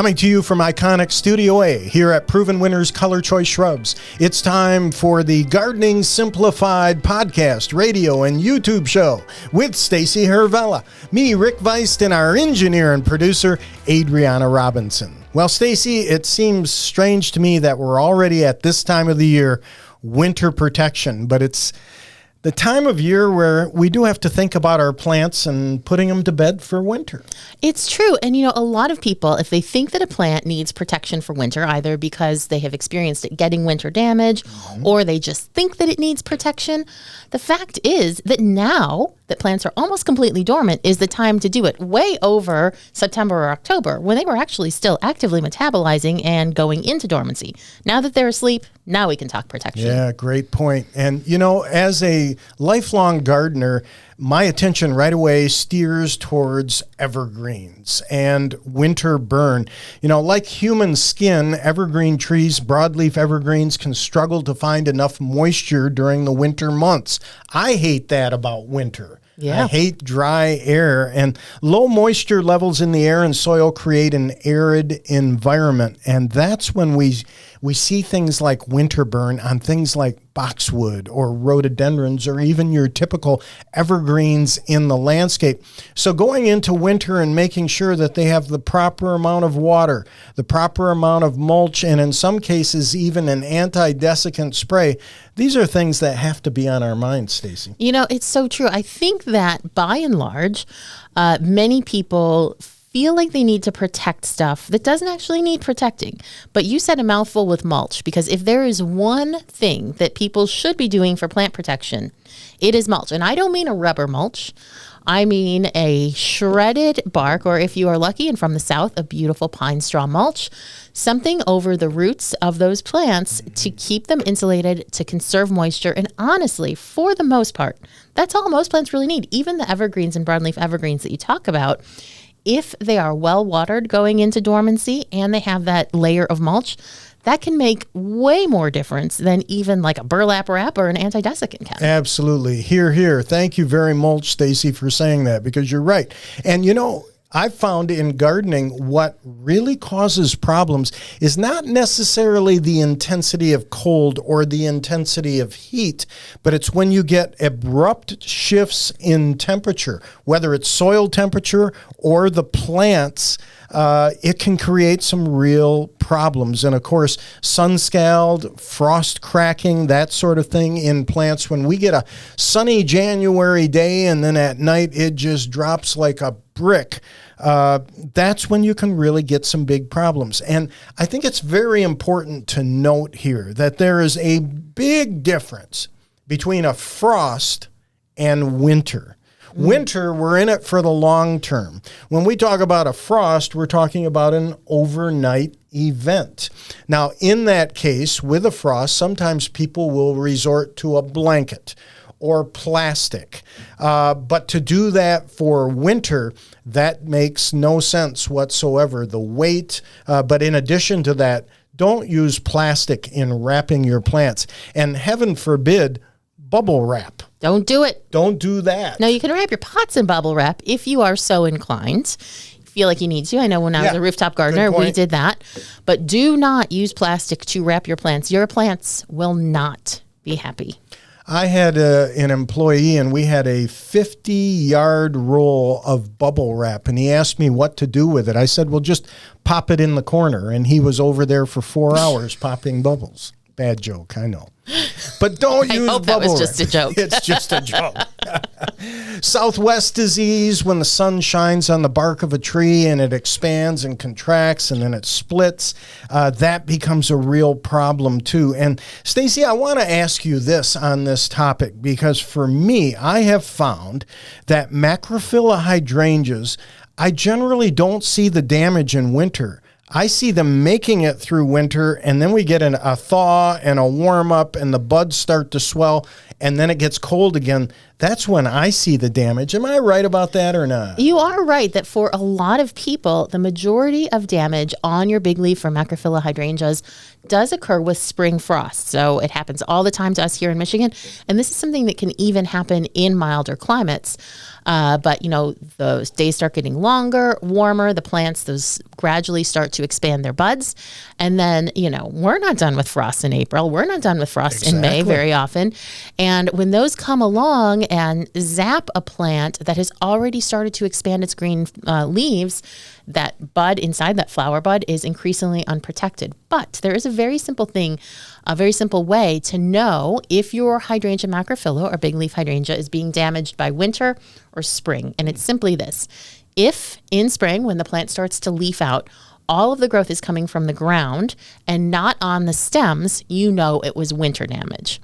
Coming to you from iconic Studio A here at Proven Winners Color Choice Shrubs. It's time for the Gardening Simplified podcast, radio, and YouTube show with Stacy Hervella, me, Rick Weist, and our engineer and producer, Adriana Robinson. Well, Stacy, it seems strange to me that we're already at this time of the year, winter protection, but it's the time of year where we do have to think about our plants and putting them to bed for winter. It's true. And, a lot of people, if they think that a plant needs protection for winter, either because they have experienced it getting winter damage or they just think that it needs protection, the fact is that now that plants are almost completely dormant is the time to do it, way over September or October, when they were actually still actively metabolizing and going into dormancy. Now that they're asleep, now we can talk protection. Yeah, great point. And, as a lifelong gardener, my attention right away steers towards evergreens and winter burn. Like human skin, evergreen trees, broadleaf evergreens can struggle to find enough moisture during the winter months. I hate that about winter. Yeah. I hate dry air, and low moisture levels in the air and soil create an arid environment. And that's when we see things like winter burn on things like boxwood or rhododendrons or even your typical evergreens in the landscape. So going into winter and making sure that they have the proper amount of water, the proper amount of mulch, and in some cases even an anti-desiccant spray, these are things that have to be on our minds, Stacy. It's so true. I think that by and large, many people feel like they need to protect stuff that doesn't actually need protecting. But you said a mouthful with mulch, because if there is one thing that people should be doing for plant protection, it is mulch. And I don't mean a rubber mulch. I mean a shredded bark, or if you are lucky and from the south, a beautiful pine straw mulch, something over the roots of those plants to keep them insulated, to conserve moisture. And honestly, for the most part, that's all most plants really need. Even the evergreens and broadleaf evergreens that you talk about, if they are well watered going into dormancy and they have that layer of mulch, that can make way more difference than even like a burlap wrap or an anti-desiccant can. Absolutely. Here. Thank you very much, Stacy, for saying that, because you're right. And I've found in gardening what really causes problems is not necessarily the intensity of cold or the intensity of heat, but it's when you get abrupt shifts in temperature, whether it's soil temperature or the plants. It can create some real problems. And of course, sun scald, frost cracking, that sort of thing in plants. When we get a sunny January day and then at night it just drops like a brick, that's when you can really get some big problems. And I think it's very important to note here that there is a big difference between a frost and winter. Winter, we're in it for the long term. When we talk about a frost, we're talking about an overnight event. Now, in that case, with a frost, sometimes people will resort to a blanket or plastic. But to do that for winter, that makes no sense whatsoever. The weight, but in addition to that, don't use plastic in wrapping your plants. And heaven forbid, bubble wrap. Don't do it. Don't do that. Now, you can wrap your pots in bubble wrap if you are so inclined. Feel like you need to. I know when I was a rooftop gardener, we did that. But do not use plastic to wrap your plants. Your plants will not be happy. I had an employee, and we had a 50-yard roll of bubble wrap, and he asked me what to do with it. I said, well, just pop it in the corner, and he was over there for 4 hours popping bubbles. Bad joke, I know. But don't use bubble wrap. I hope that was just a joke. It's just a joke. Southwest disease, when the sun shines on the bark of a tree and it expands and contracts and then it splits, that becomes a real problem too. And Stacy, I want to ask you this on this topic, because for me, I have found that Macrophylla hydrangeas, I generally don't see the damage in winter. I see them making it through winter, and then we get a thaw and a warm up and the buds start to swell, and then it gets cold again. That's when I see the damage. Am I right about that or not? You are right that for a lot of people, the majority of damage on your big leaf or Macrophylla hydrangeas does occur with spring frost. So it happens all the time to us here in Michigan. And this is something that can even happen in milder climates. But, those days start getting longer, warmer. The plants, those gradually start to expand their buds. And then, we're not done with frost in April. We're not done with frost in May very often. And when those come along and zap a plant that has already started to expand its green leaves, that bud inside that flower bud is increasingly unprotected. But there is a very simple thing, a very simple way to know if your Hydrangea macrophylla or big leaf hydrangea is being damaged by winter or spring. And it's simply this. If in spring, when the plant starts to leaf out, all of the growth is coming from the ground and not on the stems, it was winter damage.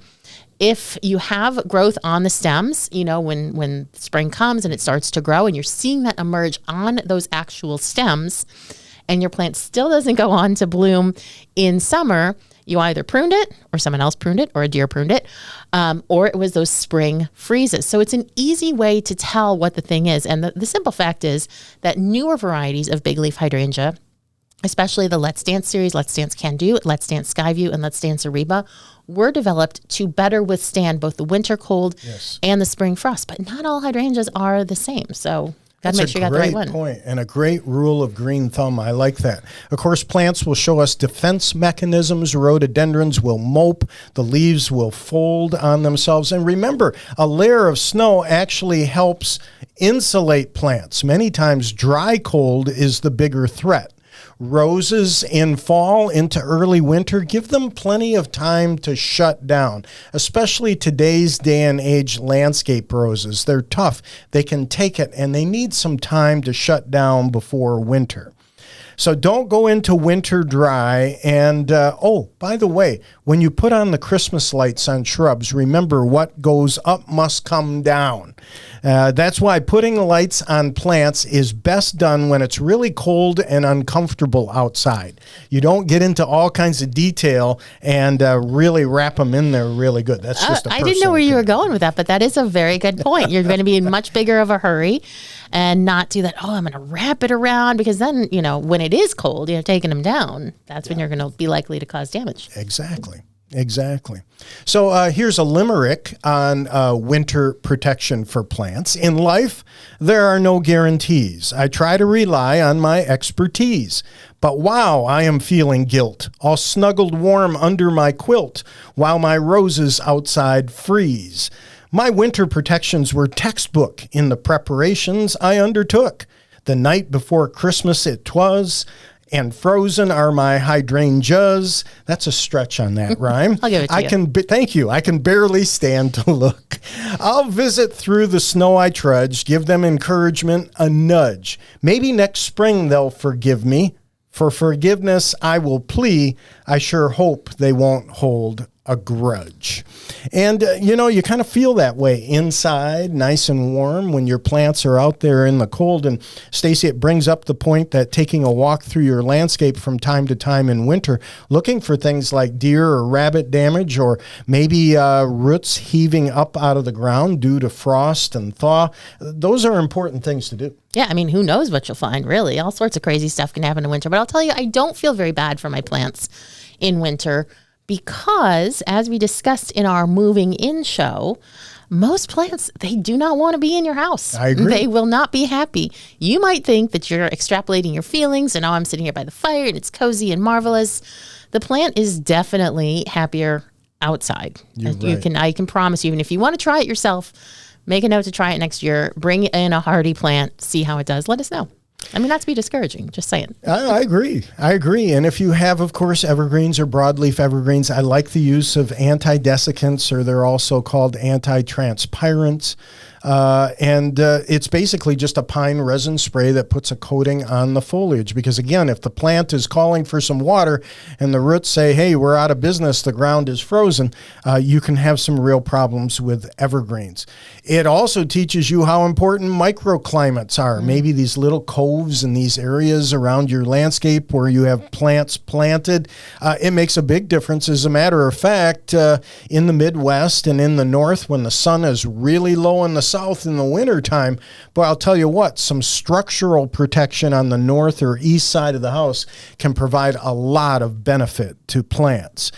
If you have growth on the stems, when spring comes and it starts to grow and you're seeing that emerge on those actual stems and your plant still doesn't go on to bloom in summer, you either pruned it or someone else pruned it or a deer pruned it, or it was those spring freezes. So it's an easy way to tell what the thing is. And the simple fact is that newer varieties of big leaf hydrangea, especially the Let's Dance series, Let's Dance Can Do, Let's Dance Skyview, and Let's Dance Ariba, were developed to better withstand both the winter cold and the spring frost. But not all hydrangeas are the same. So got to make sure you got the right one. That's a great point and a great rule of green thumb. I like that. Of course, plants will show us defense mechanisms. Rhododendrons will mope. The leaves will fold on themselves. And remember, a layer of snow actually helps insulate plants. Many times, dry cold is the bigger threat. Roses in fall into early winter, give them plenty of time to shut down, especially today's day and age landscape roses. They're tough. They can take it, and they need some time to shut down before winter. So don't go into winter dry. And, by the way, when you put on the Christmas lights on shrubs, remember what goes up must come down. That's why putting the lights on plants is best done when it's really cold and uncomfortable outside. You don't get into all kinds of detail and really wrap them in there really good. That's just a I didn't know where you were going with that, but that is a very good point. You're going to be in much bigger of a hurry and not do that, I'm going to wrap it around, because then, when it is cold, taking them down, that's when you're going to be likely to cause damage. Exactly. So here's a limerick on winter protection for plants. In life, there are no guarantees. I try to rely on my expertise. But wow, I am feeling guilt, all snuggled warm under my quilt, while my roses outside freeze. My winter protections were textbook in the preparations I undertook. The night before Christmas it 'twas, and frozen are my hydrangeas. That's a stretch on that rhyme. I'll give it to you. Thank you. I can barely stand to look. I'll visit through the snow I trudge, give them encouragement, a nudge. Maybe next spring they'll forgive me. For forgiveness I will plea. I sure hope they won't hold a grudge. And, you kind of feel that way inside, nice and warm, when your plants are out there in the cold. And Stacy, it brings up the point that taking a walk through your landscape from time to time in winter, looking for things like deer or rabbit damage, or maybe roots heaving up out of the ground due to frost and thaw, those are important things to do. Yeah, who knows what you'll find, really. All sorts of crazy stuff can happen in winter. But I'll tell you, I don't feel very bad for my plants in winter, because, as we discussed in our moving in show, most plants, they do not want to be in your house. I agree. They will not be happy. You might think that you're extrapolating your feelings and, I'm sitting here by the fire and it's cozy and marvelous. The plant is definitely happier outside. I can promise you, even if you want to try it yourself, make a note to try it next year. Bring in a hardy plant, see how it does. Let us know. Not to be discouraging, just saying. I agree. And if you have, of course, evergreens or broadleaf evergreens, I like the use of anti-desiccants, or they're also called anti-transpirants. It's basically just a pine resin spray that puts a coating on the foliage. Because again, if the plant is calling for some water and the roots say, hey, we're out of business, the ground is frozen, you can have some real problems with evergreens. It also teaches you how important microclimates are. Maybe these little coves in these areas around your landscape where you have plants planted. It makes a big difference. As a matter of fact, in the Midwest and in the North, when the sun is really low in the south in the wintertime. But I'll tell you what, some structural protection on the north or east side of the house can provide a lot of benefit to plants.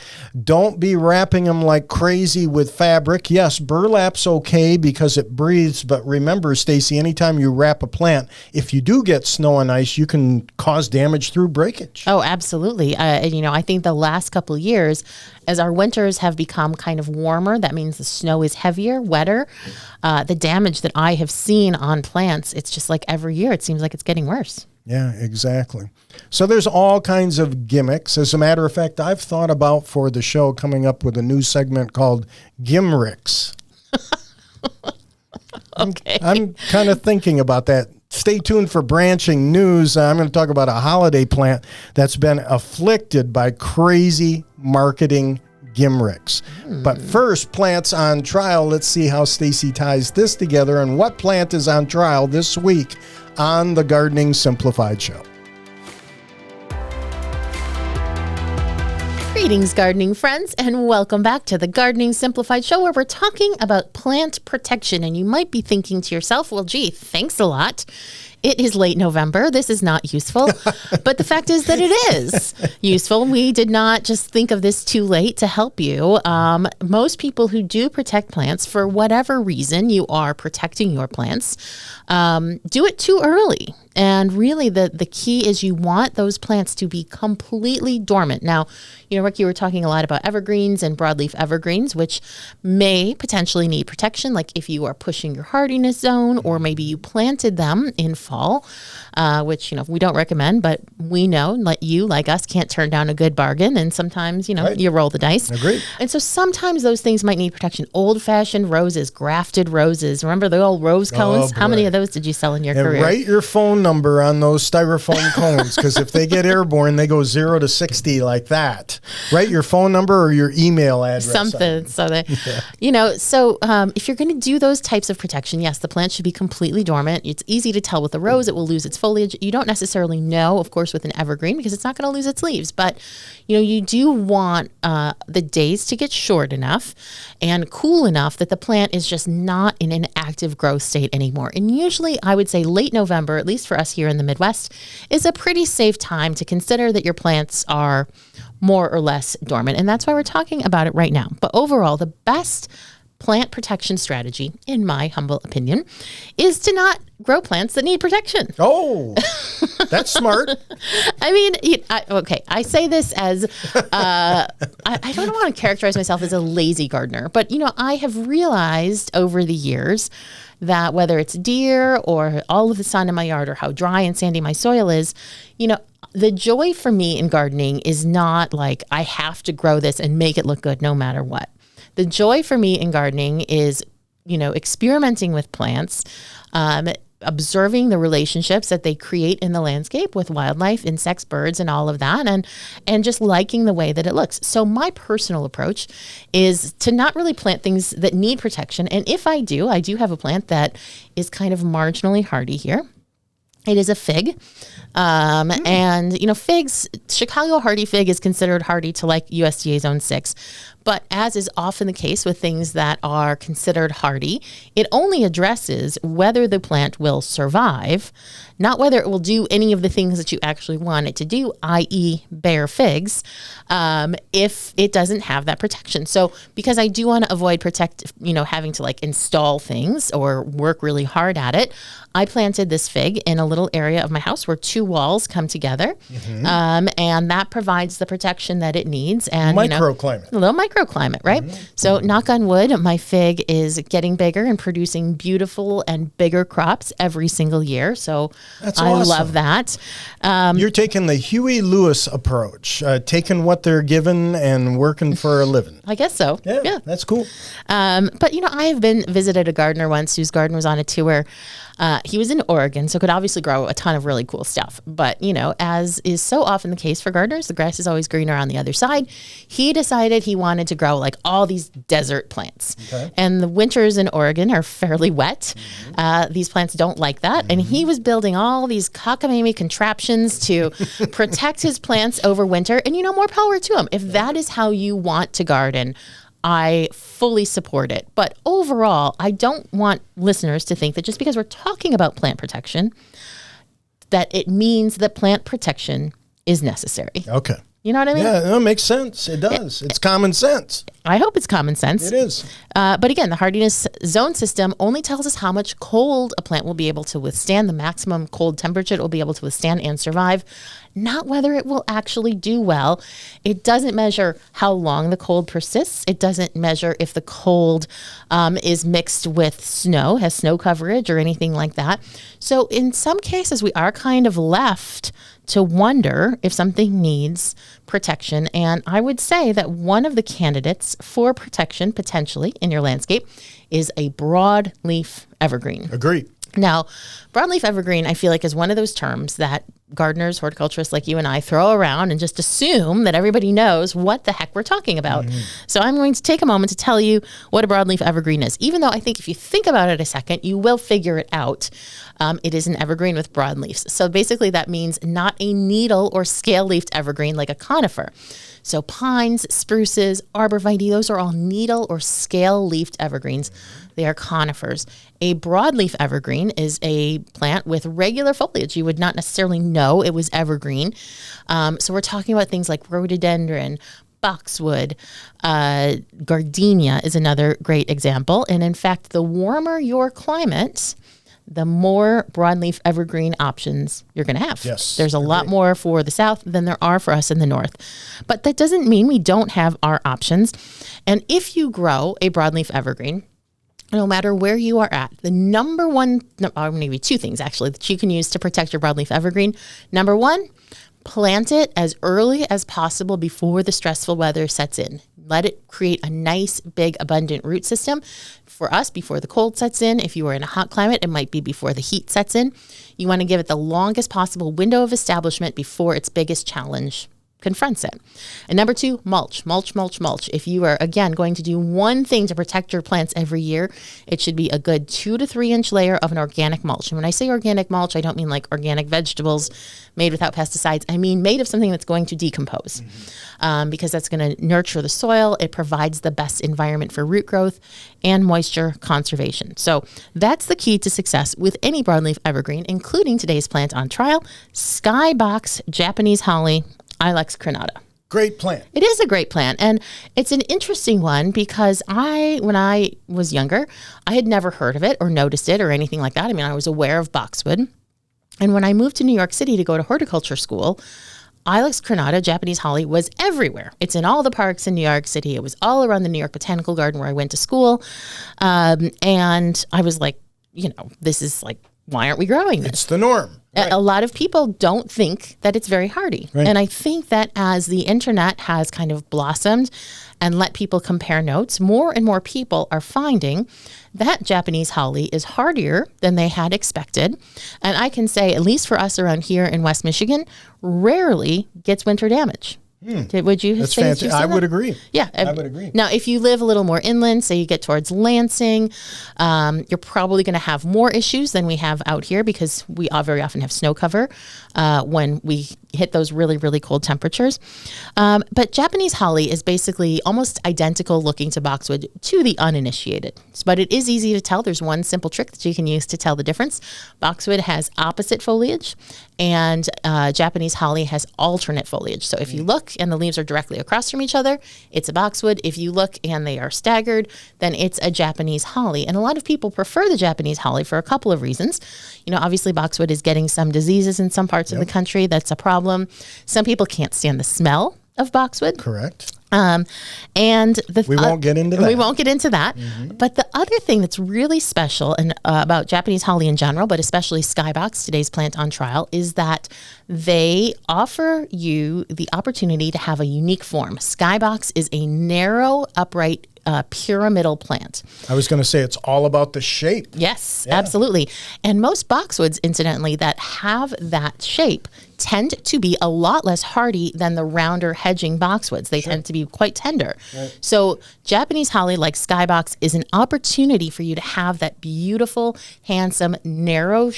Don't be wrapping them like crazy with fabric. Yes, burlap's okay because it breathes, but remember, Stacy, anytime you wrap a plant, if you do get snow and ice, you can cause damage through breakage. Oh, absolutely. I think the last couple of years, as our winters have become kind of warmer, that means the snow is heavier, wetter. The damage that I have seen on plants, it's just like every year, it seems like it's getting worse. Yeah, exactly. So there's all kinds of gimmicks. As a matter of fact, I've thought about for the show coming up with a new segment called Gimmicks. Okay. I'm kind of thinking about that. Stay tuned for branching news. I'm going to talk about a holiday plant that's been afflicted by crazy marketing gimmicks. But first, plants on trial. Let's see how Stacy ties this together and what plant is on trial this week on the Gardening Simplified Show. Greetings, gardening friends, and welcome back to the Gardening Simplified Show, where we're talking about plant protection. And you might be thinking to yourself, well, gee, thanks a lot. It is late November. This is not useful. But the fact is that it is useful. We did not just think of this too late to help you. Most people who do protect plants, for whatever reason you are protecting your plants, do it too early. And really, the key is you want those plants to be completely dormant. Now, Rick, you were talking a lot about evergreens and broadleaf evergreens, which may potentially need protection, like if you are pushing your hardiness zone, or maybe you planted them in fall, which, we don't recommend, but we know, like us, can't turn down a good bargain. And sometimes, Right. you roll the dice. Agreed. And so sometimes those things might need protection. Old-fashioned roses, grafted roses. Remember the old rose cones? How many of those did you sell in your And career? write your phone number on those styrofoam cones, because if they get airborne, they go 0 to 60 like that. Write your phone number or your email address. Something. So that, if you're going to do those types of protection, yes, the plant should be completely dormant. It's easy to tell with a rose. It will lose its foliage. You don't necessarily know, of course, with an evergreen, because it's not going to lose its leaves. But, you do want the days to get short enough and cool enough that the plant is just not in an active growth state anymore. And usually, I would say late November, at least for us here in the Midwest, is a pretty safe time to consider that your plants are more or less dormant. And that's why we're talking about it right now. But overall, the best plant protection strategy, in my humble opinion, is to not grow plants that need protection. Oh, that's smart. I mean, I say this as, I don't want to characterize myself as a lazy gardener, but, I have realized over the years that whether it's deer or all of the sun in my yard or how dry and sandy my soil is, the joy for me in gardening is not like I have to grow this and make it look good no matter what. The joy for me in gardening is, experimenting with plants, observing the relationships that they create in the landscape with wildlife, insects, birds, and all of that, and just liking the way that it looks. So my personal approach is to not really plant things that need protection. And if I do have a plant that is kind of marginally hardy here. It is a fig. And, figs, Chicago hardy fig is considered hardy to like USDA Zone 6. But as is often the case with things that are considered hardy, it only addresses whether the plant will survive, not whether it will do any of the things that you actually want it to do, i.e. bear figs, if it doesn't have that protection. So because I do want to avoid having to install things or work really hard at it, I planted this fig in a little area of my house where two walls come together. Mm-hmm. And that provides the protection that it needs. And microclimate. A little microclimate, right? Mm-hmm. So knock on wood, my fig is getting bigger and producing beautiful and bigger crops every single year. So that's I awesome. love that. You're taking the Huey Lewis approach, taking what they're given and working for a living. I guess so. Yeah. That's cool. But, I have visited a gardener once whose garden was on a tour. He was in Oregon, so could obviously grow a ton of really cool stuff. But, as is so often the case for gardeners, the grass is always greener on the other side. He decided he wanted to grow all these desert plants. Okay. And the winters in Oregon are fairly wet. Mm-hmm. These plants don't like that. Mm-hmm. And he was building all these cockamamie contraptions to protect his plants over winter. And, more power to him. If that is how you want to garden, I fully support it. But overall, I don't want listeners to think that just because we're talking about plant protection, that it means that plant protection is necessary. Okay. You know what I mean? Yeah, it makes sense. It does. It's common sense. I hope it's common sense. It is. But again, the hardiness zone system only tells us how much cold a plant will be able to withstand, the maximum cold temperature it will be able to withstand and survive, not whether it will actually do well. It doesn't measure how long the cold persists. It doesn't measure if the cold is mixed with snow, has snow coverage or anything like that. So in some cases, we are kind of left to wonder if something needs protection. And I would say that one of the candidates for protection potentially in your landscape is a broadleaf evergreen. Agreed. Now, broadleaf evergreen, I feel like, is one of those terms that gardeners, horticulturists like you and I throw around and just assume that everybody knows what the heck we're talking about. So I'm going to take a moment to tell you what a broadleaf evergreen is, even though I think if you think about it a second, you will figure it out. It is an evergreen with broad leaves. So basically that means not a needle or scale-leafed evergreen like a conifer. So pines, spruces, arborvitae, those are all needle or scale-leafed evergreens. They are conifers. A broadleaf evergreen is a plant with regular foliage. You would not necessarily know it was evergreen. So we're talking about things like rhododendron, boxwood, gardenia is another great example. And in fact, the warmer your climate, the more broadleaf evergreen options you're going to have. Yes, there's a lot more for the South than there are for us in the North. But that doesn't mean we don't have our options. And if you grow a broadleaf evergreen, no matter where you are at, the number one, maybe two things actually that you can use to protect your broadleaf evergreen. Number one, plant it as early as possible before the stressful weather sets in. Let it create a nice, big, abundant root system. For us, before the cold sets in. If you are in a hot climate, it might be before the heat sets in. You want to give it the longest possible window of establishment before its biggest challenge confronts it. And number two, mulch. If you are, again, going to do one thing to protect your plants every year, it should be a good 2 to 3 inch layer of an organic mulch. And when I say organic mulch, I don't mean like organic vegetables made without pesticides. I mean made of something that's going to decompose because that's going to nurture the soil. It provides the best environment for root growth and moisture conservation. So that's the key to success with any broadleaf evergreen, including today's plant on trial, Skybox Japanese Holly, Ilex crenata. Great plant. It is a great plant. And it's an interesting one because when I was younger, I had never heard of it or noticed it or anything like that. I mean, I was aware of boxwood. And when I moved to New York City to go to horticulture school, Ilex crenata, Japanese holly, was everywhere. It's in all the parks in New York City. It was all around the New York Botanical Garden where I went to school. And I was like, this is like, why aren't we growing this? It's the norm. Right. A lot of people don't think that it's very hardy. Right. And I think that as the internet has kind of blossomed and let people compare notes, more and more people are finding that Japanese holly is hardier than they had expected. And I can say, at least for us around here in West Michigan, rarely gets winter damage. Would you That's say fantastic. I would agree. Yeah. I would agree. Now, if you live a little more inland, say you get towards Lansing, you're probably going to have more issues than we have out here because we all very often have snow cover when we hit those really, really cold temperatures. But Japanese holly is basically almost identical looking to boxwood to the uninitiated. But it is easy to tell. There's one simple trick that you can use to tell the difference. Boxwood has opposite foliage and Japanese holly has alternate foliage. So if you look and the leaves are directly across from each other, it's a boxwood. If you look and they are staggered, then it's a Japanese holly. And a lot of people prefer the Japanese holly for a couple of reasons. Obviously boxwood is getting some diseases in some parts of the country. That's a problem. Some people can't stand the smell of boxwood. Correct. And we won't get into that. We won't get into that. But the other thing that's really special and about Japanese holly in general, but especially Skybox, today's plant on trial, is that they offer you the opportunity to have a unique form. Skybox is a narrow, upright, pyramidal plant. I was going to say it's all about the shape. Yes, absolutely. And most boxwoods, incidentally, that have that shape tend to be a lot less hardy than the rounder hedging boxwoods. They tend to be quite tender. Right. So Japanese holly, like Skybox, is an opportunity for you to have that beautiful, handsome, narrow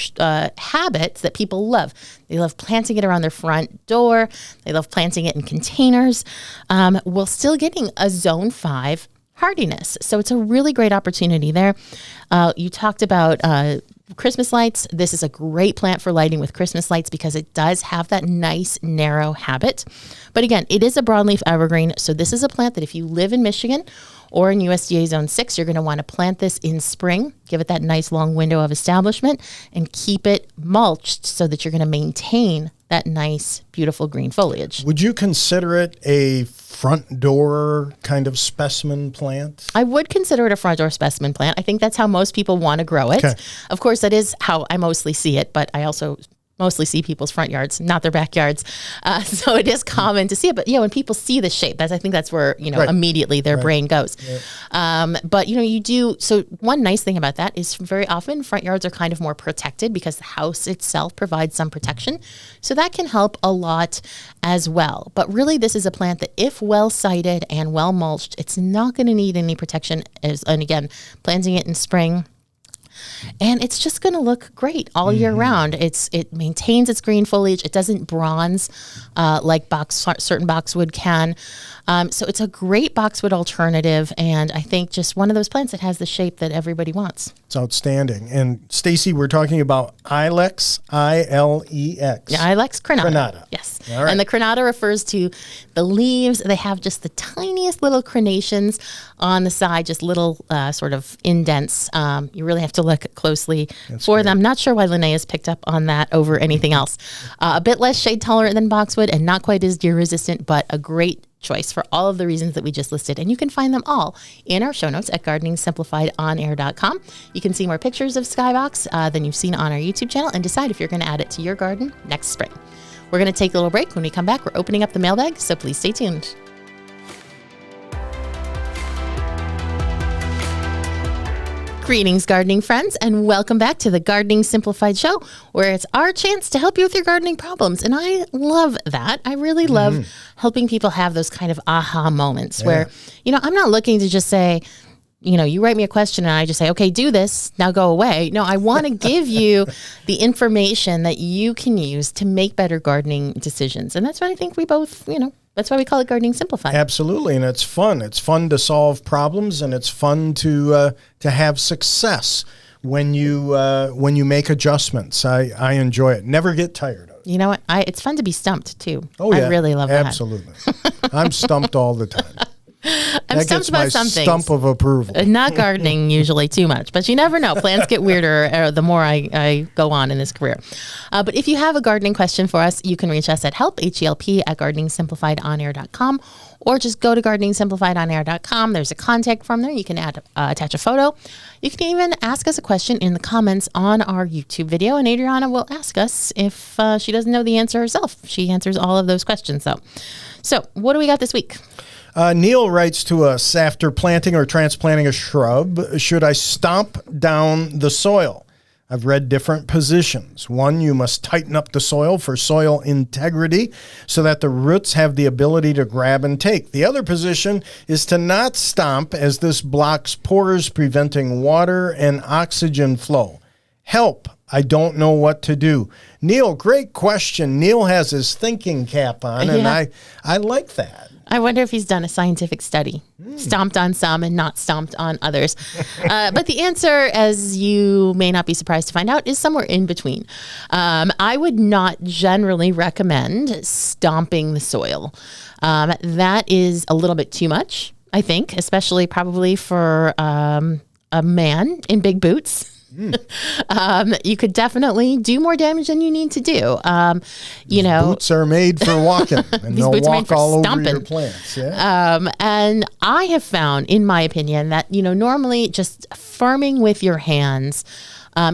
habit that people love. They love planting it around their front door. They love planting it in containers while still getting a zone 5 hardiness. So it's a really great opportunity there. You talked about Christmas lights. This is a great plant for lighting with Christmas lights because it does have that nice narrow habit. But again, it is a broadleaf evergreen. So this is a plant that if you live in Michigan or in USDA Zone 6, you're going to want to plant this in spring, give it that nice long window of establishment, and keep it mulched so that you're going to maintain that nice, beautiful green foliage. Would you consider it a front door kind of specimen plant? I would consider it a front door specimen plant. I think that's how most people want to grow it. Okay. Of course, that is how I mostly see it, but I also mostly see people's front yards, not their backyards. So it is common to see it. But yeah, when people see the shape, I think that's where, immediately their brain goes. Yeah. But, you do. So one nice thing about that is very often front yards are kind of more protected because the house itself provides some protection. So that can help a lot as well. But really, this is a plant that if well sited and well mulched, it's not going to need any protection. And again, planting it in spring, and it's just going to look great all year round. It maintains its green foliage. It doesn't bronze like certain boxwood can. So it's a great boxwood alternative, and I think just one of those plants that has the shape that everybody wants. It's outstanding. And Stacy, we're talking about Ilex, I-L-E-X. Yeah, Ilex crenata. Yes. All right. And the crenata refers to the leaves. They have just the tiniest little crenations on the side, just little sort of indents. You really have to look closely for them. Not sure why Linnea's picked up on that over anything else. A bit less shade tolerant than boxwood and not quite as deer resistant, but a great choice for all of the reasons that we just listed. And you can find them all in our show notes at gardeningsimplifiedonair.com. You can see more pictures of Skybox than you've seen on our YouTube channel and decide if you're going to add it to your garden next spring. We're going to take a little break. When we come back, we're opening up the mailbag, so please stay tuned. Greetings, gardening friends, and welcome back to the Gardening Simplified Show, where it's our chance to help you with your gardening problems. And I love that. I really love helping people have those kind of aha moments where, I'm not looking to just say, you write me a question and I just say, okay, do this, now go away. No, I want to give you the information that you can use to make better gardening decisions. And that's what I think we both, that's why we call it Gardening Simplified. Absolutely, and it's fun. It's fun to solve problems, and it's fun to have success when you make adjustments. I enjoy it. Never get tired of it. You know what? It's fun to be stumped too. Oh yeah, I really love that. Absolutely. I'm stumped all the time. I'm stumped about some things. Stump of approval. Not gardening usually too much, but you never know. Plans get weirder the more I go on in this career. But if you have a gardening question for us, you can reach us at help, HELP, at gardeningsimplifiedonair.com, or just go to gardeningsimplifiedonair.com. There's a contact form there. You can attach a photo. You can even ask us a question in the comments on our YouTube video, and Adriana will ask us if she doesn't know the answer herself. She answers all of those questions, though. So what do we got this week? Neil writes to us, after planting or transplanting a shrub, should I stomp down the soil? I've read different positions. One, you must tighten up the soil for soil integrity so that the roots have the ability to grab and take. The other position is to not stomp, as this blocks pores, preventing water and oxygen flow. Help. I don't know what to do. Neil, great question. Neil has his thinking cap on, and I like that. I wonder if he's done a scientific study, stomped on some and not stomped on others. But the answer, as you may not be surprised to find out, is somewhere in between. I would not generally recommend stomping the soil. That is a little bit too much, I think, especially probably for a man in big boots. You could definitely do more damage than you need to do. Boots are made for walking, and they'll walk all over your plants. Yeah. And I have found, in my opinion, that normally just firming with your hands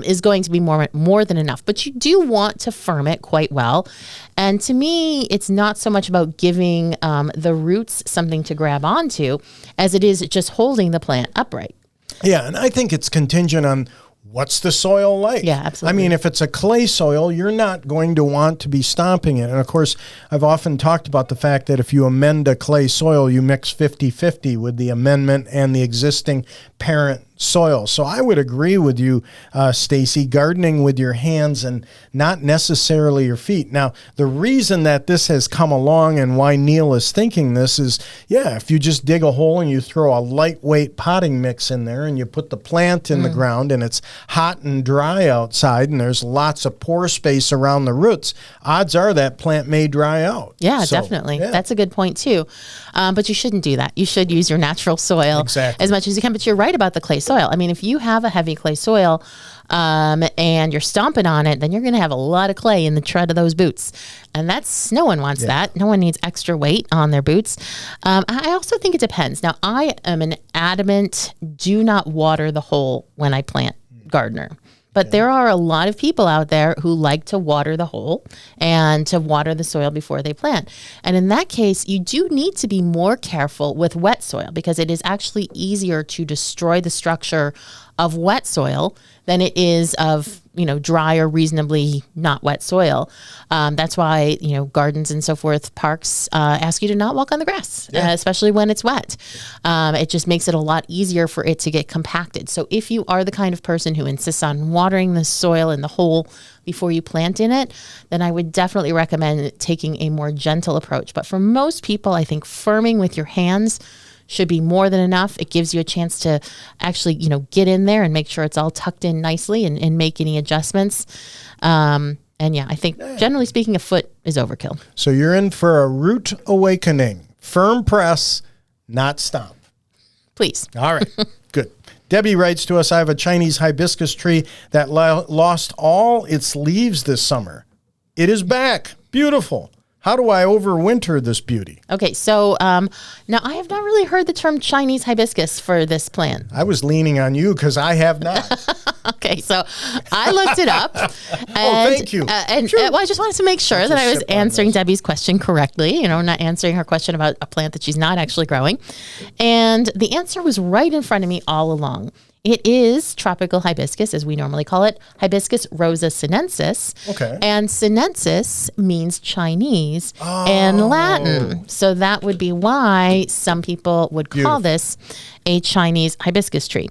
is going to be more than enough. But you do want to firm it quite well. And to me, it's not so much about giving the roots something to grab onto as it is just holding the plant upright. Yeah, and I think it's contingent on what's the soil like? Yeah, absolutely. I mean, if it's a clay soil, you're not going to want to be stomping it. And of course, I've often talked about the fact that if you amend a clay soil, you mix 50-50 with the amendment and the existing parent soil. So I would agree with you, Stacy, gardening with your hands and not necessarily your feet. Now, the reason that this has come along and why Neil is thinking this is, if you just dig a hole and you throw a lightweight potting mix in there and you put the plant in the ground and it's hot and dry outside and there's lots of pore space around the roots, odds are that plant may dry out. Yeah, definitely. Yeah. That's a good point too. But you shouldn't do that. You should use your natural soil as much as you can. But you're right about the clay soil. I mean, if you have a heavy clay soil and you're stomping on it, then you're going to have a lot of clay in the tread of those boots. And no one wants that. No one needs extra weight on their boots. I also think it depends. Now, I am an adamant do not water the hole when I plant gardener. But there are a lot of people out there who like to water the hole and to water the soil before they plant. And in that case, you do need to be more careful with wet soil because it is actually easier to destroy the structure of wet soil than it is of, dry or reasonably not wet soil. That's why, gardens and so forth, parks ask you to not walk on the grass, especially when it's wet. It just makes it a lot easier for it to get compacted. So if you are the kind of person who insists on watering the soil in the hole before you plant in it, then I would definitely recommend taking a more gentle approach. But for most people, I think firming with your hands should be more than enough. It gives you a chance to actually, get in there and make sure it's all tucked in nicely and make any adjustments. I think generally speaking, a foot is overkill. So you're in for a root awakening. Firm press, not stomp. Please. All right, good. Debbie writes to us, I have a Chinese hibiscus tree that lost all its leaves this summer. It is back. Beautiful. How do I overwinter this beauty? Okay, so now I have not really heard the term Chinese hibiscus for this plant. I was leaning on you because I have not. Okay, so I looked it up. And, thank you. I just wanted to make sure that I was answering Debbie's question correctly, not answering her question about a plant that she's not actually growing. And the answer was right in front of me all along. It is tropical hibiscus, as we normally call it, Hibiscus rosa sinensis. Okay. And sinensis means Chinese in Latin. So that would be why some people would call this a Chinese hibiscus tree.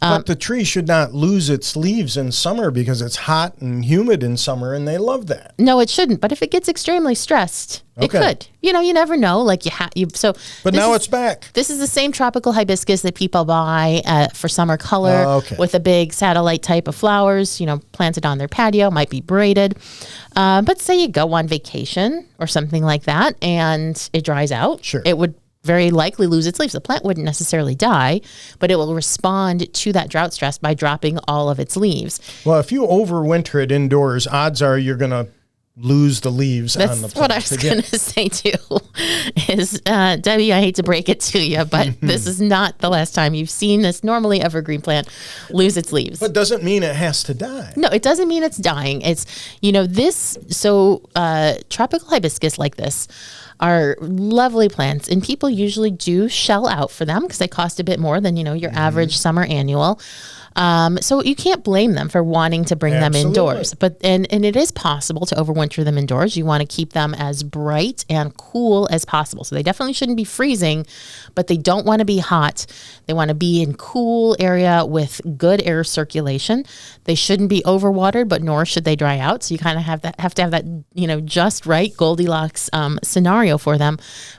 But the tree should not lose its leaves in summer because it's hot and humid in summer, and they love that. No, it shouldn't. But if it gets extremely stressed, it could. You never know. But now it's back. This is the same tropical hibiscus that people buy for summer color with a big satellite type of flowers, planted on their patio, might be braided. But say you go on vacation or something like that and it dries out. Sure. It would very likely lose its leaves. The plant wouldn't necessarily die, but it will respond to that drought stress by dropping all of its leaves. Well, if you overwinter it indoors, odds are you're going to lose the leaves on the plant. That's what I was going to say too, is Debbie, I hate to break it to you, but this is not the last time you've seen this normally evergreen plant lose its leaves. But doesn't mean it has to die. No, it doesn't mean it's dying. It's, tropical hibiscus like this are lovely plants, and people usually do shell out for them because they cost a bit more than, your average summer annual. So you can't blame them for wanting to bring them indoors, but and it is possible to overwinter them indoors. You want to keep them as bright and cool as possible. So they definitely shouldn't be freezing, but they don't want to be hot. They want to be in cool area with good air circulation. They shouldn't be overwatered, but nor should they dry out. So you kind of have to have that, just right Goldilocks scenario for them.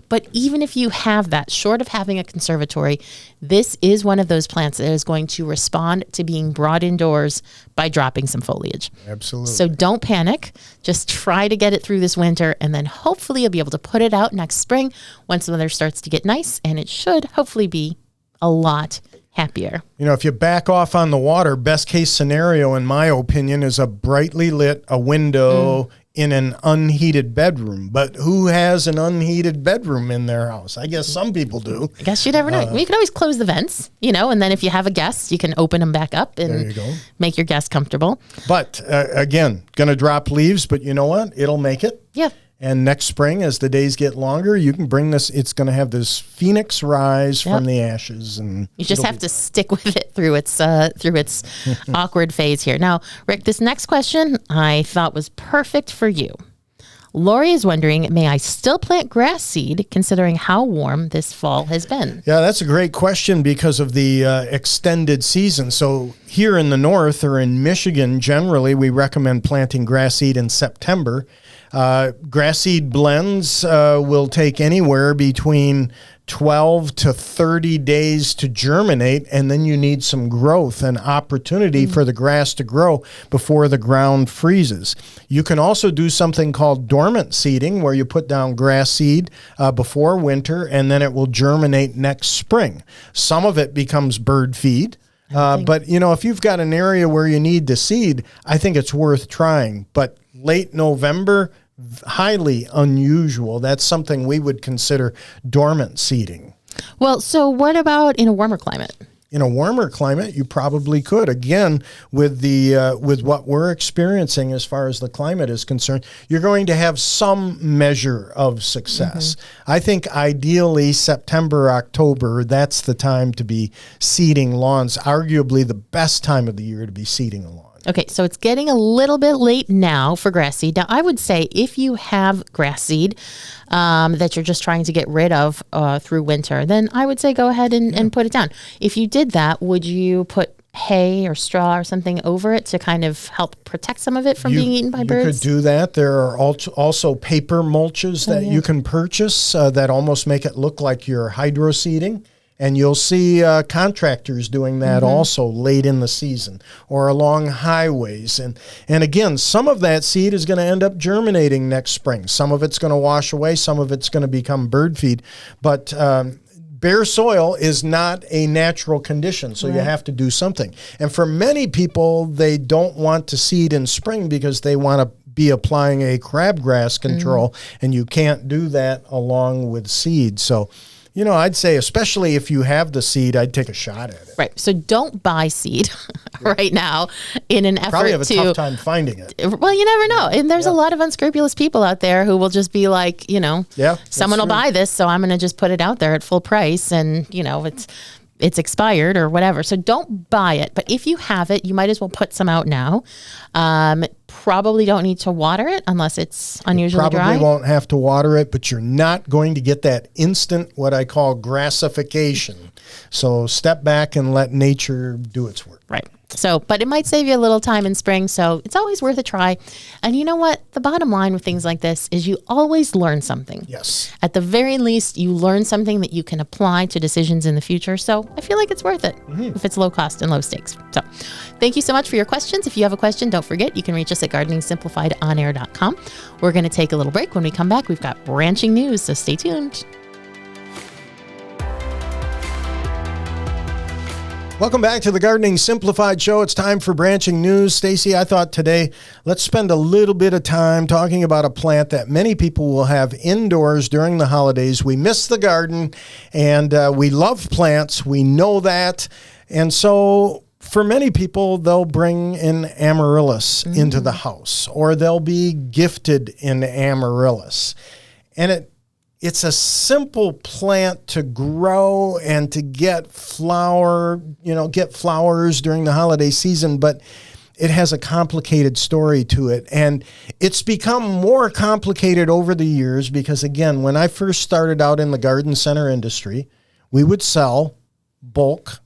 But even if you have that, short of having a conservatory, this is one of those plants that is going to respond to being brought indoors by dropping some foliage. Absolutely. So don't panic. Just try to get it through this winter, and then hopefully you'll be able to put it out next spring once the weather starts to get nice, and it should hopefully be a lot happier. If you back off on the water, best case scenario, in my opinion, is a brightly lit window in an unheated bedroom. But who has an unheated bedroom in their house? I guess some people do. I guess you never know. You can always close the vents, and then if you have a guest, you can open them back up and make your guest comfortable. But again, going to drop leaves, but you know what? It'll make it. Yeah. And next spring, as the days get longer, you can bring this. It's going to have this phoenix rise from the ashes, and you just have to stick with it through its awkward phase here. Now, Rick, this next question I thought was perfect for you. Lori is wondering, may I still plant grass seed considering how warm this fall has been? Yeah, that's a great question because of the extended season. So here in the north or in Michigan, generally, we recommend planting grass seed in September. Grass seed blends will take anywhere between 12 to 30 days to germinate, and then you need some growth and opportunity for the grass to grow before the ground freezes. You can also do something called dormant seeding, where you put down grass seed before winter, and then it will germinate next spring. Some of it becomes bird feed. But, if you've got an area where you need to seed, I think it's worth trying. But late November, highly unusual. That's something we would consider dormant seeding. Well, so what about in a warmer climate? In a warmer climate, you probably could. Again, with what we're experiencing as far as the climate is concerned, you're going to have some measure of success. I think ideally September, October, that's the time to be seeding lawns, arguably the best time of the year to be seeding a lawn. Okay, so it's getting a little bit late now for grass seed. Now, I would say if you have grass seed that you're just trying to get rid of through winter, then I would say go ahead and put it down. If you did that, would you put hay or straw or something over it to kind of help protect some of it from being eaten by birds? You could do that. There are also paper mulches that you can purchase that almost make it look like you're hydro seeding. And you'll see contractors doing that also late in the season or along highways. And again, some of that seed is going to end up germinating next spring. Some of it's going to wash away. Some of it's going to become bird feed. But bare soil is not a natural condition, so you have to do something. And for many people, they don't want to seed in spring because they want to be applying a crabgrass control, and you can't do that along with seed. So, I'd say, especially if you have the seed, I'd take a shot at it. Right. So don't buy seed right now in an effort Probably have a tough time finding it. Well, you never know. And there's a lot of unscrupulous people out there who will just be like, someone will buy this, so I'm going to just put it out there at full price, and, it's expired or whatever. So don't buy it. But if you have it, you might as well put some out now. Probably don't need to water it unless it's unusually dry. Probably won't have to water it, but you're not going to get that instant, what I call grassification. So step back and let nature do its work. Right. So, but it might save you a little time in spring. So it's always worth a try. And you know what? The bottom line with things like this is you always learn something. Yes. At the very least, you learn something that you can apply to decisions in the future. So I feel like it's worth it if it's low cost and low stakes. So thank you so much for your questions. If you have a question, don't forget, you can reach us at gardeningsimplifiedonair.com. We're going to take a little break. When we come back, we've got branching news. So stay tuned. Welcome back to the Gardening Simplified Show. It's time for branching news. Stacy, I thought today let's spend a little bit of time talking about a plant that many people will have indoors during the holidays. We miss the garden, and we love plants. We know that. And so for many people, they'll bring in Amaryllis into the house, or they'll be gifted in Amaryllis. And it's a simple plant to grow and to get flowers during the holiday season, but it has a complicated story to it. And it's become more complicated over the years because, again, when I first started out in the garden center industry, we would sell bulk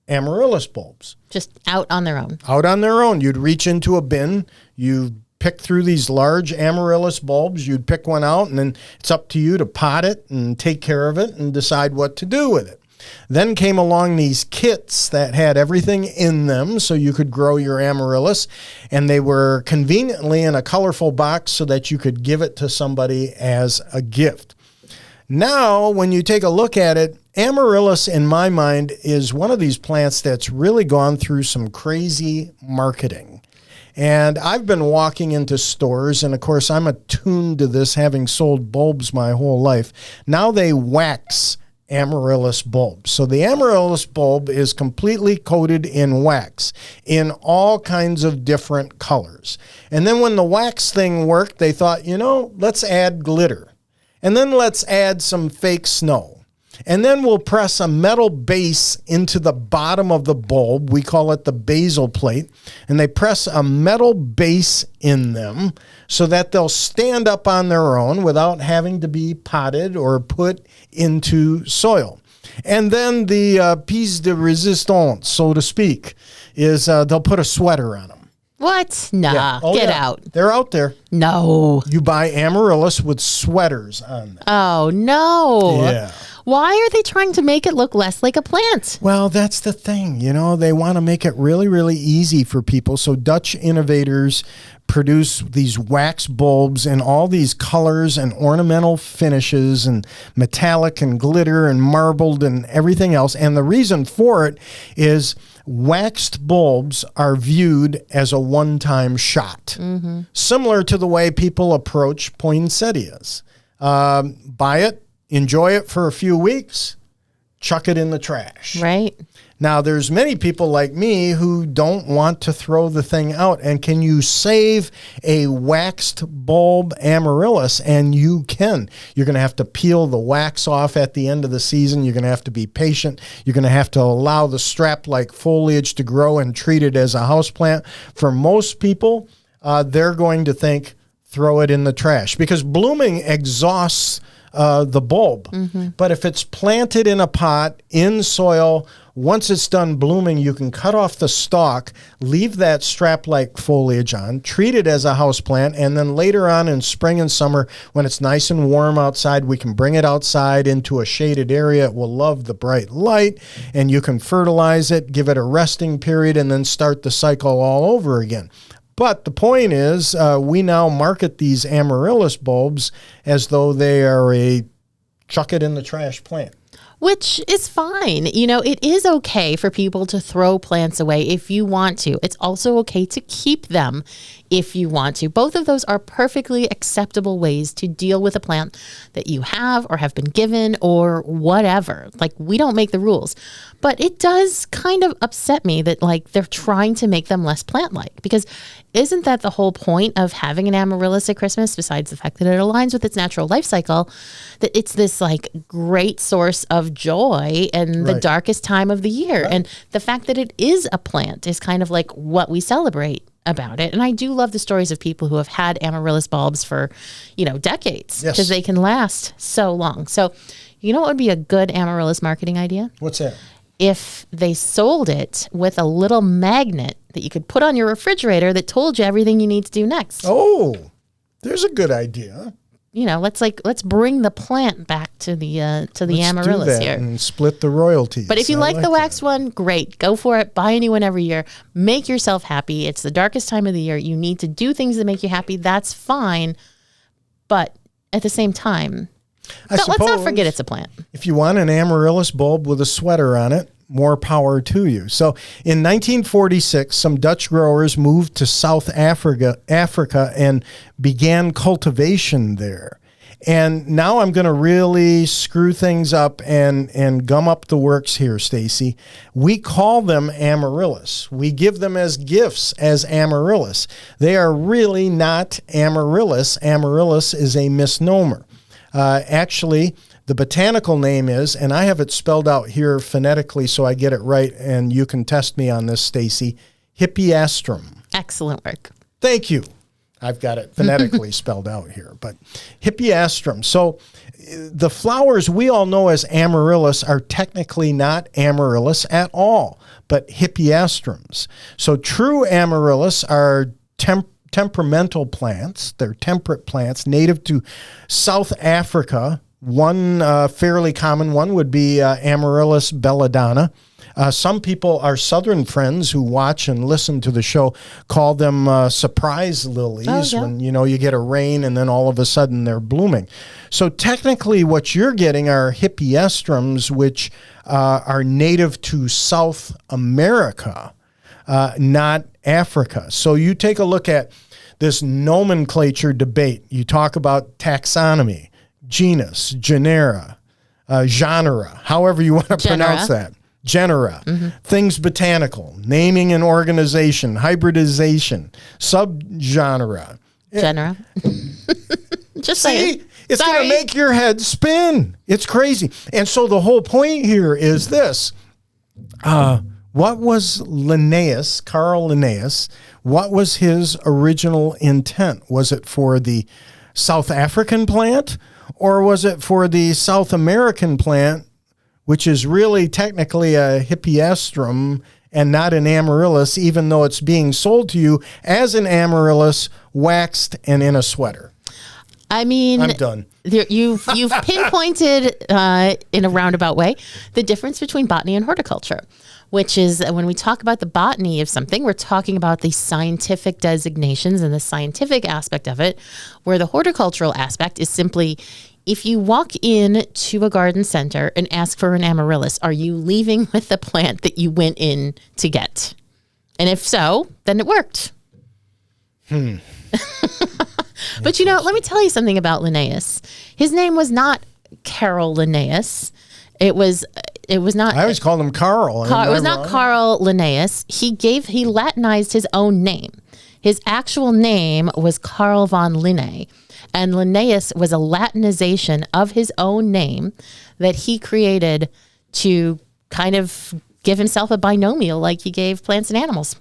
Amaryllis bulbs. Just out on their own. Out on their own. You'd reach into a bin, you'd pick through these large Amaryllis bulbs, you'd pick one out, and then it's up to you to pot it and take care of it and decide what to do with it. Then came along these kits that had everything in them so you could grow your Amaryllis, and they were conveniently in a colorful box so that you could give it to somebody as a gift. Now, when you take a look at it, Amaryllis, in my mind, is one of these plants that's really gone through some crazy marketing. And I've been walking into stores, and of course I'm attuned to this, having sold bulbs my whole life. Now they wax Amaryllis bulbs. So the Amaryllis bulb is completely coated in wax in all kinds of different colors. And then when the wax thing worked, they thought, let's add glitter. And then let's add some fake snow. And then we'll press a metal base into the bottom of the bulb. We call it the basal plate. And they press a metal base in them so that they'll stand up on their own without having to be potted or put into soil. And then the piece de resistance, so to speak, is they'll put a sweater on them. What? Nah, Yeah. Oh, get yeah. out. They're out there. No. You buy Amaryllis with sweaters on them. Oh, no. Yeah. Why are they trying to make it look less like a plant? Well, that's the thing. You know, they want to make it really, really easy for people. So Dutch innovators produce these wax bulbs in all these colors and ornamental finishes and metallic and glitter and marbled and everything else. And the reason for it is waxed bulbs are viewed as a one-time shot, similar to the way people approach poinsettias. Buy it, enjoy it for a few weeks, chuck it in the trash. Right. Now, there's many people like me who don't want to throw the thing out. And can you save a waxed bulb Amaryllis? And you can. You're going to have to peel the wax off at the end of the season. You're going to have to be patient. You're going to have to allow the strap-like foliage to grow and treat it as a houseplant. For most people, they're going to think, throw it in the trash, because blooming exhausts the bulb. But if it's planted in a pot, in soil, once it's done blooming, you can cut off the stalk, leave that strap-like foliage on, treat it as a houseplant, and then later on in spring and summer, when it's nice and warm outside, we can bring it outside into a shaded area. It will love the bright light, and you can fertilize it, give it a resting period, and then start the cycle all over again. But the point is, we now market these Amaryllis bulbs as though they are a chuck-it-in-the-trash plant. Which is fine. You know, it is okay for people to throw plants away if you want to. It's also okay to keep them if you want to. Both of those are perfectly acceptable ways to deal with a plant that you have or have been given or whatever. Like, we don't make the rules. But it does kind of upset me that, like, they're trying to make them less plant-like, because isn't that the whole point of having an Amaryllis at Christmas, besides the fact that it aligns with its natural life cycle, that it's this, like, great source of joy in the darkest time of the year. And the fact that it is a plant is kind of like what we celebrate about it. And I do love the stories of people who have had Amaryllis bulbs for, you know, decades, because they can last so long. So, you know what would be a good Amaryllis marketing idea? What's that? If they sold it with a little magnet that you could put on your refrigerator that told you everything you need to do next. Oh, there's a good idea. You know, let's bring the plant back to the Amaryllis do that here and split the royalties. But if you like the waxed one, great. Go for it. Buy a new one every year. Make yourself happy. It's the darkest time of the year. You need to do things that make you happy. That's fine. But at the same time, let's not forget it's a plant. If you want an Amaryllis bulb with a sweater on it, more power to you. So in 1946, some Dutch growers moved to South Africa and began cultivation there. And now I'm going to really screw things up and gum up the works here, Stacy. We call them Amaryllis. We give them as gifts as Amaryllis. They are really not Amaryllis. Amaryllis is a misnomer. Actually, the botanical name is, and I have it spelled out here phonetically so I get it right, and you can test me on this, Stacy, Hippeastrum. Excellent work. Thank you. I've got it phonetically spelled out here, but Hippeastrum. So the flowers we all know as Amaryllis are technically not Amaryllis at all, but Hippeastrums. So true Amaryllis are temperamental plants. They're temperate plants native to South Africa. One fairly common one would be Amaryllis belladonna. Some people, our southern friends who watch and listen to the show, call them surprise lilies when, you know, you get a rain and then all of a sudden they're blooming. So technically what you're getting are Hippeastrums, which are native to South America, not Africa. So you take a look at this nomenclature debate. You talk about taxonomy, genus, genera, genre, however you want to pronounce that. Genera, things botanical, naming and organization, hybridization, subgenre. Genera. Just saying. It's going to make your head spin. It's crazy. And so the whole point here is this. What was Carl Linnaeus, what was his original intent? Was it for the South African plant, or was it for the South American plant, which is really technically a Hippeastrum and not an Amaryllis, even though it's being sold to you as an Amaryllis, waxed and in a sweater? I mean, I'm done. You've pinpointed in a roundabout way the difference between botany and horticulture, which is when we talk about the botany of something, we're talking about the scientific designations and the scientific aspect of it, where the horticultural aspect is simply, if you walk in to a garden center and ask for an Amaryllis, are you leaving with the plant that you went in to get? And if so, then it worked. But let me tell you something about Linnaeus. His name was not Carol Linnaeus. It was not. I always called him Carl. It was not Carl Linnaeus. He Latinized his own name. His actual name was Carl von Linné, and Linnaeus was a Latinization of his own name that he created to kind of give himself a binomial like he gave plants and animals.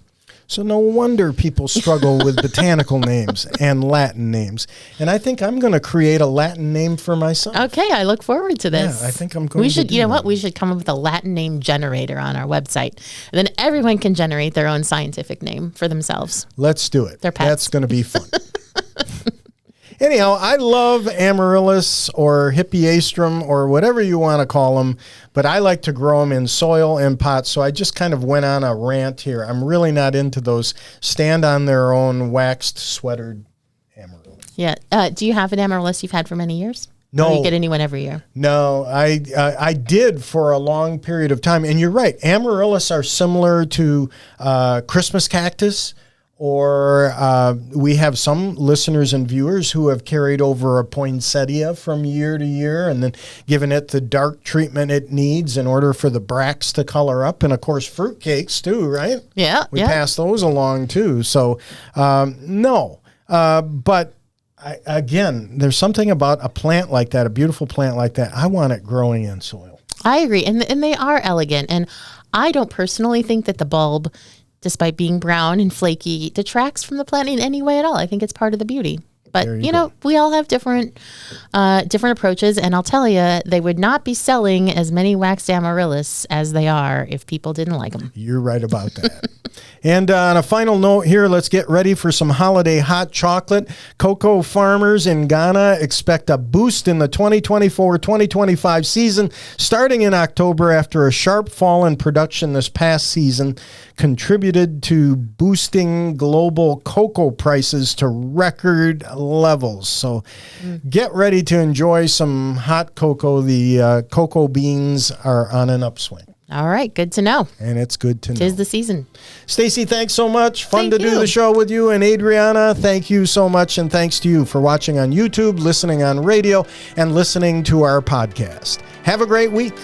So no wonder people struggle with botanical names and Latin names. And I think I'm going to create a Latin name for myself. Okay, I look forward to this. Yeah, I think I'm going to do that. We should come up with a Latin name generator on our website. And then everyone can generate their own scientific name for themselves. Let's do it. Their pets. That's going to be fun. Anyhow, I love Amaryllis or Hippeastrum or whatever you want to call them, but I like to grow them in soil and pots, so I just kind of went on a rant here. I'm really not into those stand-on-their-own waxed, sweatered Amaryllis. Yeah. Do you have an Amaryllis you've had for many years? No. Or you get a new one every year? No, I did for a long period of time. And you're right, Amaryllis are similar to Christmas cactus. Or we have some listeners and viewers who have carried over a poinsettia from year to year and then given it the dark treatment it needs in order for the bracts to color up. And, of course, fruitcakes, too, right? Yeah. We pass those along, too. So, no. But, again, there's something about a plant like that, a beautiful plant like that. I want it growing in soil. I agree. And they are elegant. And I don't personally think that the bulb, despite being brown and flaky, detracts from the plant in any way at all. I think it's part of the beauty. But, we all have different approaches. And I'll tell you, they would not be selling as many waxed Amaryllis as they are if people didn't like them. You're right about that. And on a final note here, let's get ready for some holiday hot chocolate. Cocoa farmers in Ghana expect a boost in the 2024-2025 season, starting in October after a sharp fall in production this past season contributed to boosting global cocoa prices to record levels. So get ready to enjoy some hot cocoa. The cocoa beans are on an upswing. All right. Good to know. And it's good to know. 'Tis the season. Stacey, thanks so much. Fun to Thank do you. the show with you. And Adriana, thank you so much. And thanks to you for watching on YouTube, listening on radio, and listening to our podcast. Have a great week.